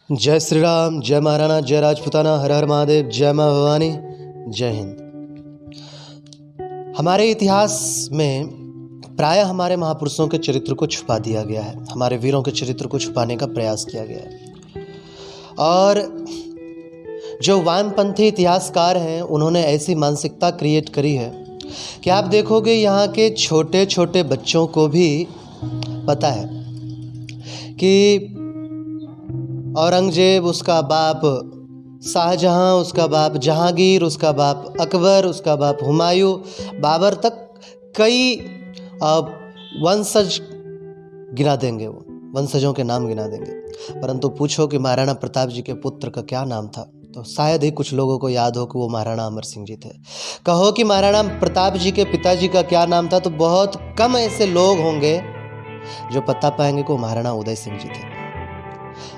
जय श्री राम, जय महाराणा, जय राजपूताना, हर हर महादेव, जय माँ भवानी, जय हिंद। हमारे इतिहास में प्रायः हमारे महापुरुषों के चरित्र को छुपा दिया गया है, हमारे वीरों के चरित्र को छुपाने का प्रयास किया गया है। और जो वामपंथी इतिहासकार हैं उन्होंने ऐसी मानसिकता क्रिएट करी है कि आप देखोगे यहाँ के छोटे छोटे बच्चों को भी पता है कि औरंगजेब उसका बाप, शाहजहां उसका बाप, जहांगीर उसका बाप, अकबर उसका बाप, हुमायूं, बाबर तक कई वंशज गिना देंगे, वो वंशजों के नाम गिना देंगे। परंतु पूछो कि महाराणा प्रताप जी के पुत्र का क्या नाम था, तो शायद ही कुछ लोगों को याद हो कि वो महाराणा अमर सिंह जी थे। कहो कि महाराणा प्रताप जी के पिताजी का क्या नाम था, तो बहुत कम ऐसे लोग होंगे जो पता पाएंगे कि वो महाराणा उदय सिंह जी थे।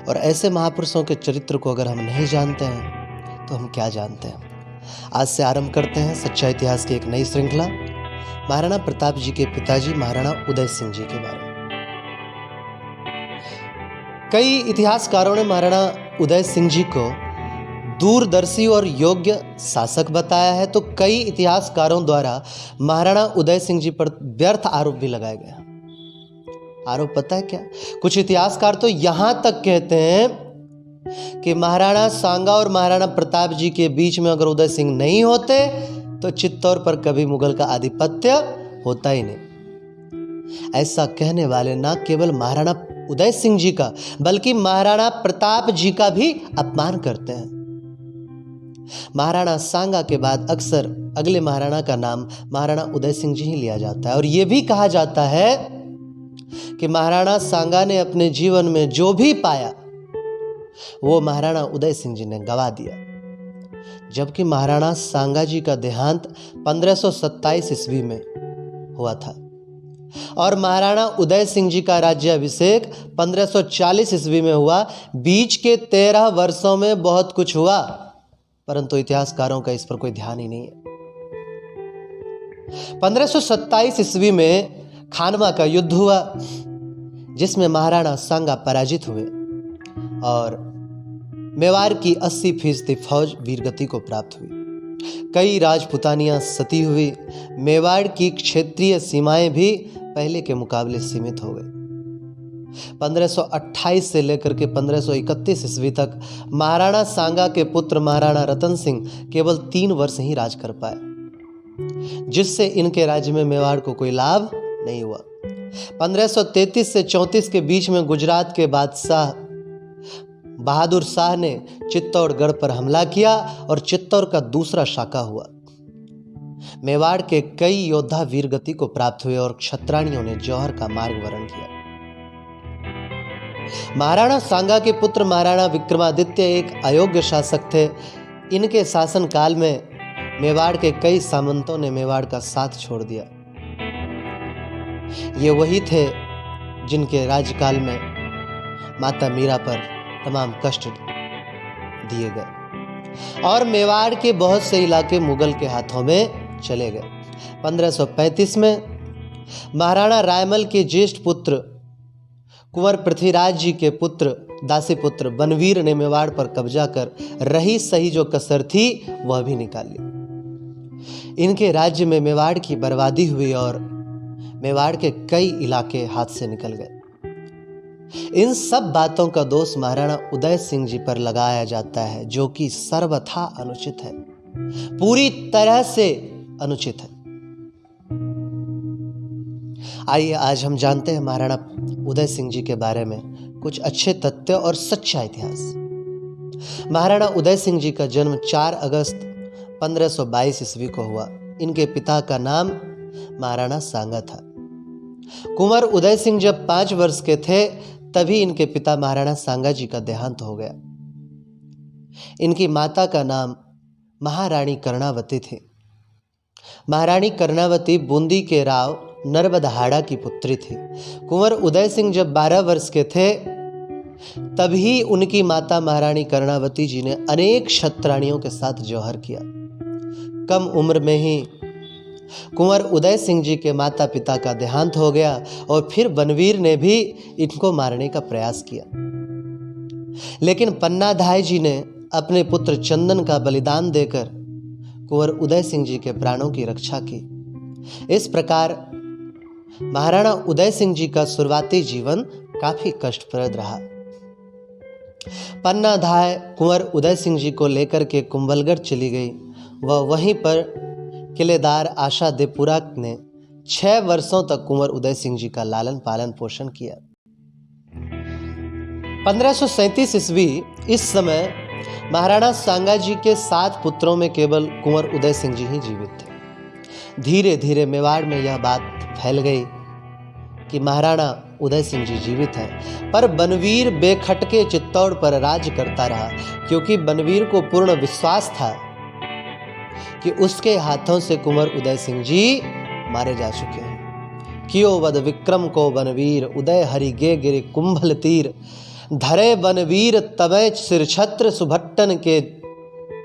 और ऐसे महापुरुषों के चरित्र को अगर हम नहीं जानते हैं तो हम क्या जानते हैं। आज से आरंभ करते हैं सच्चा इतिहास की एक नई श्रृंखला, महाराणा प्रताप जी के पिताजी महाराणा उदय सिंह जी के बारे में। कई इतिहासकारों ने महाराणा उदय सिंह जी को दूरदर्शी और योग्य शासक बताया है, तो कई इतिहासकारों द्वारा महाराणा उदय सिंह जी पर व्यर्थ आरोप भी लगाए गए हैं। आरोप पता है क्या? कुछ इतिहासकार तो यहां तक कहते हैं कि महाराणा सांगा और महाराणा प्रताप जी के बीच में अगर उदय सिंह नहीं होते तो चित्तौड़ पर कभी मुगल का आधिपत्य होता ही नहीं। ऐसा कहने वाले न केवल महाराणा उदय सिंह जी का बल्कि महाराणा प्रताप जी का भी अपमान करते हैं। महाराणा सांगा के बाद अक्सर अगले महाराणा का नाम महाराणा उदय सिंह जी ही लिया जाता है, और यह भी कहा जाता है कि महाराणा सांगा ने अपने जीवन में जो भी पाया वो महाराणा उदय सिंह जी ने गवा दिया। जबकि महाराणा सांगा जी का देहांत 1527 ईस्वी में हुआ था और महाराणा उदय सिंह जी का राज्याभिषेक 1540 ईस्वी में हुआ। बीच के 13 वर्षों में बहुत कुछ हुआ, परंतु इतिहासकारों का इस पर कोई ध्यान ही नहीं है। 1527 ईस्वी में खानवा का युद्ध हुआ जिसमें महाराणा सांगा पराजित हुए और मेवाड़ की 80% फौज वीरगति को प्राप्त हुई। कई राजपुतानियां सती हुई। मेवाड़ की क्षेत्रीय सीमाएं भी पहले के मुकाबले सीमित हो गई। 1528 से लेकर के 1531 ईस्वी तक महाराणा सांगा के पुत्र महाराणा रतन सिंह केवल 3 वर्ष ही राज कर पाए, जिससे इनके राज्य में मेवाड़ को कोई लाभ नहीं हुआ। 1533 से 34 के बीच में गुजरात के बादशाह बहादुर शाह ने चित्तौड़गढ़ पर हमला किया और चित्तौड़ का दूसरा शाका हुआ। मेवाड़ के कई योद्धा वीरगति को प्राप्त हुए और क्षत्राणियों ने जौहर का मार्ग वरण किया। महाराणा सांगा के पुत्र महाराणा विक्रमादित्य एक अयोग्य शासक थे। इनके शासन काल में मेवाड़ के कई सामंतों ने मेवाड़ का साथ छोड़ दिया। ये वही थे जिनके राज्यकाल में माता मीरा पर तमाम कष्ट दिए गए और मेवाड़ के बहुत से इलाके मुगल के हाथों में चले गए। 1535 में महाराणा रायमल के ज्येष्ठ पुत्र कुंवर पृथ्वीराज जी के पुत्र दासी पुत्र बनवीर ने मेवाड़ पर कब्जा कर रही सही जो कसर थी वह भी निकाल ली। इनके राज्य में मेवाड़ की बर्बादी हुई और मेवाड़ के कई इलाके हाथ से निकल गए। इन सब बातों का दोष महाराणा उदय सिंह जी पर लगाया जाता है, जो कि सर्वथा अनुचित है, पूरी तरह से अनुचित है। आइए आज हम जानते हैं महाराणा उदय सिंह जी के बारे में कुछ अच्छे तथ्य और सच्चा इतिहास। महाराणा उदय सिंह जी का जन्म 4 अगस्त 1522 ईस्वी को हुआ। इनके पिता का नाम महाराणा सांगा था। कुंवर उदय सिंह जब 5 वर्ष के थे तभी इनके पिता महाराणा सांगा जी का देहांत हो गया। इनकी माता का नाम महारानी कर्णावती थी। महारानी कर्णावती बूंदी के राव नर्मदाहाड़ा की पुत्री थी। कुंवर उदय सिंह जब 12 वर्ष के थे तभी उनकी माता महारानी कर्णावती जी ने अनेक क्षत्राणियों के साथ जौहर किया। कम उम्र में ही कुंवर उदय सिंह जी के माता पिता का देहांत हो गया और फिर बनवीर ने भी इनको मारने का प्रयास किया। लेकिन पन्नाधाय जी ने अपने पुत्र चंदन का बलिदान देकर कुंवर उदय सिंह जी के प्राणों की रक्षा की। इस प्रकार महाराणा उदय सिंह जी का शुरुआती जीवन काफी कष्टप्रद रहा। पन्नाधाय कुंवर उदय सिंह जी को लेकर के कुंभलगढ़ चली गई। वह वहीं पर किलेदार आशा देवपुरा ने 6 वर्षों तक कुंवर उदय सिंह जी का लालन पालन पोषण किया। 1537 ईस्वी, इस समय महाराणा सांगा जी के 7 पुत्रों में केवल कुंवर उदय सिंह जी ही जीवित थे। धीरे धीरे मेवाड़ में यह बात फैल गई कि महाराणा उदय सिंह जी जीवित हैं, पर बनवीर बेखटके चित्तौड़ पर राज्य करता रहा, क्योंकि बनवीर को पूर्ण विश्वास था कि उसके हाथों से कुंवर उदय सिंह जी मारे जा चुके हैं। कियो वद विक्रम को बनवीर, उदय हरि गे गिरि कुंभल तीर, धरे बनवीर तबै सिर छत्र, सुभट्टन के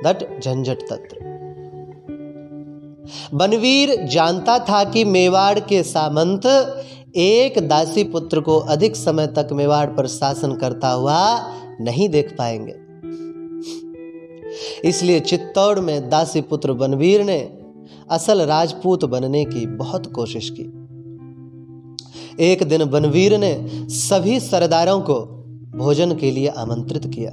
दट झंझट तत्र। बनवीर जानता था कि मेवाड़ के सामंत एक दासी पुत्र को अधिक समय तक मेवाड़ पर शासन करता हुआ नहीं देख पाएंगे। इसलिए चित्तौड़ में दासी पुत्र बनवीर ने असल राजपूत बनने की बहुत कोशिश की। एक दिन बनवीर ने सभी सरदारों को भोजन के लिए आमंत्रित किया।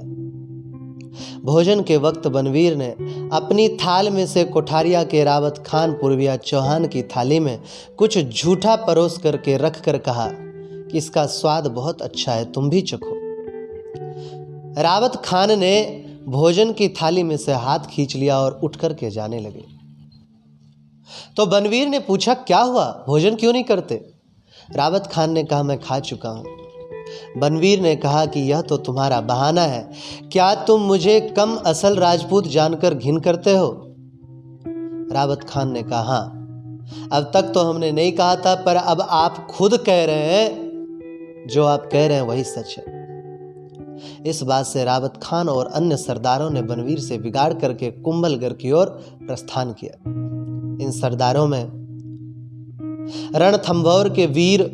भोजन के वक्त बनवीर ने अपनी थाल में से कोठारिया के रावत खान पूर्विया चौहान की थाली में कुछ झूठा परोस करके रख कर कहा कि इसका स्वाद बहुत अच्छा है, तुम भी चखो। रावत खान ने भोजन की थाली में से हाथ खींच लिया और उठ कर के जाने लगे। तो बनवीर ने पूछा, क्या हुआ, भोजन क्यों नहीं करते? रावत खान ने कहा, मैं खा चुका हूं। बनवीर ने कहा कि यह तो तुम्हारा बहाना है, क्या तुम मुझे कम असल राजपूत जानकर घिन करते हो? रावत खान ने कहा, हाँ, अब तक तो हमने नहीं कहा था, पर अब आप खुद कह रहे हैं, जो आप कह रहे हैं वही सच है। इस बात से रावत खान और अन्य सरदारों ने बनवीर से बिगाड़ करके कुंभलगढ़ की ओर प्रस्थान किया। इन सरदारों में रणथंभौर के वीर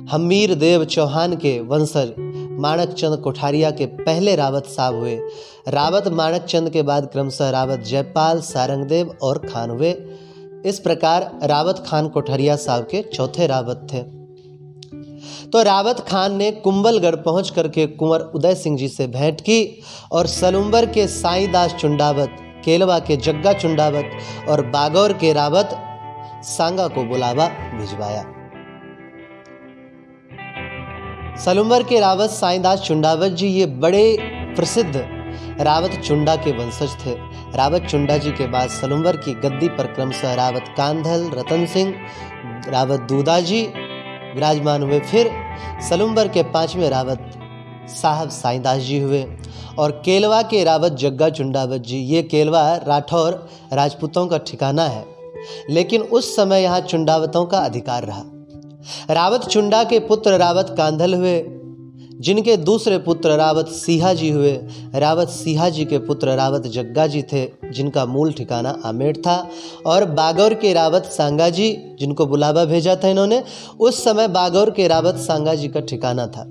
हमीर देव चौहान के वंशज माणकचंद कोठारिया के पहले रावत साहब हुए। रावत माणकचंद के बाद क्रमशः रावत जयपाल, सारंगदेव और खान हुए। इस प्रकार रावत खान कोठारिया साहब के चौथे रावत थे। तो रावत खान ने कुंभलगढ़ पहुंच करके कुंवर उदय सिंह जी से भेंट की और सलुम्बर के साईदास चुंडावत, केलवा के जग्गा चुंडावत और बागौर के रावत सांगा को बुलावा भिजवाया। सलुम्बर के रावत साईदास चुंडावत जी ये बड़े प्रसिद्ध रावत चुंडा के वंशज थे। रावत चुंडा जी के बाद सलुम्बर की गद्दी पर क्रमशः रावत कांधल, रतन सिंह, रावत दूदा जी विराजमान हुए। फिर सलुम्बर के 5वें रावत साहब साईदास जी हुए और केलवा के रावत जग्गा चुंडावत जी। ये केलवा राठौर राजपूतों का ठिकाना है, लेकिन उस समय यहाँ चुंडावतों का अधिकार रहा। रावत चुंडा के पुत्र रावत कांधल हुए, जिनके दूसरे पुत्र रावत सिहा जी हुए। रावत सिहा जी के पुत्र रावत जग्गा जी थे, जिनका मूल ठिकाना आमेर था। और बागौर के रावत सांगा जी, जिनको बुलावा भेजा था इन्होंने, उस समय बागौर के रावत सांगा जी का ठिकाना था,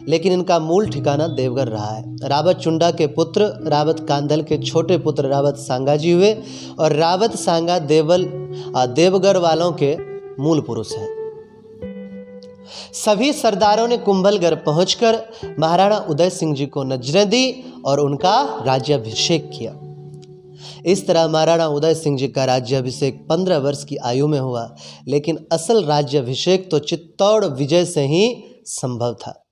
लेकिन इनका मूल ठिकाना देवगढ़ रहा है। रावत चुंडा के पुत्र रावत कांधल के छोटे पुत्र रावत सांगा जी हुए और रावत सांगा देवगढ़ वालों के मूल पुरुष हैं। सभी सरदारों ने कुंभलगढ़ पहुंचकर महाराणा उदय सिंह जी को नजरें दी और उनका राज्याभिषेक किया। इस तरह महाराणा उदय सिंह जी का राज्याभिषेक 15 वर्ष की आयु में हुआ, लेकिन असल राज्याभिषेक तो चित्तौड़ विजय से ही संभव था।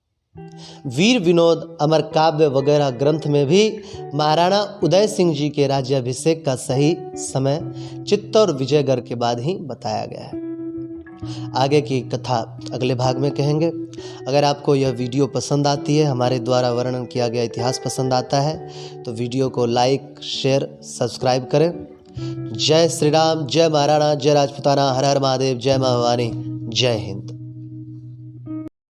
वीर विनोद, अमर काव्य वगैरह ग्रंथ में भी महाराणा उदय सिंह जी के राज्याभिषेक का सही समय चित्तौड़ विजयगढ़ के बाद ही बताया गया है। आगे की कथा अगले भाग में कहेंगे। अगर आपको यह वीडियो पसंद आती है, हमारे द्वारा वर्णन किया गया इतिहास पसंद आता है, तो वीडियो को लाइक, शेयर, सब्सक्राइब करें। जय श्री राम, जय महाराणा, जय राजपूताना, हर हर महादेव, जय मां भवानी, जय हिंद।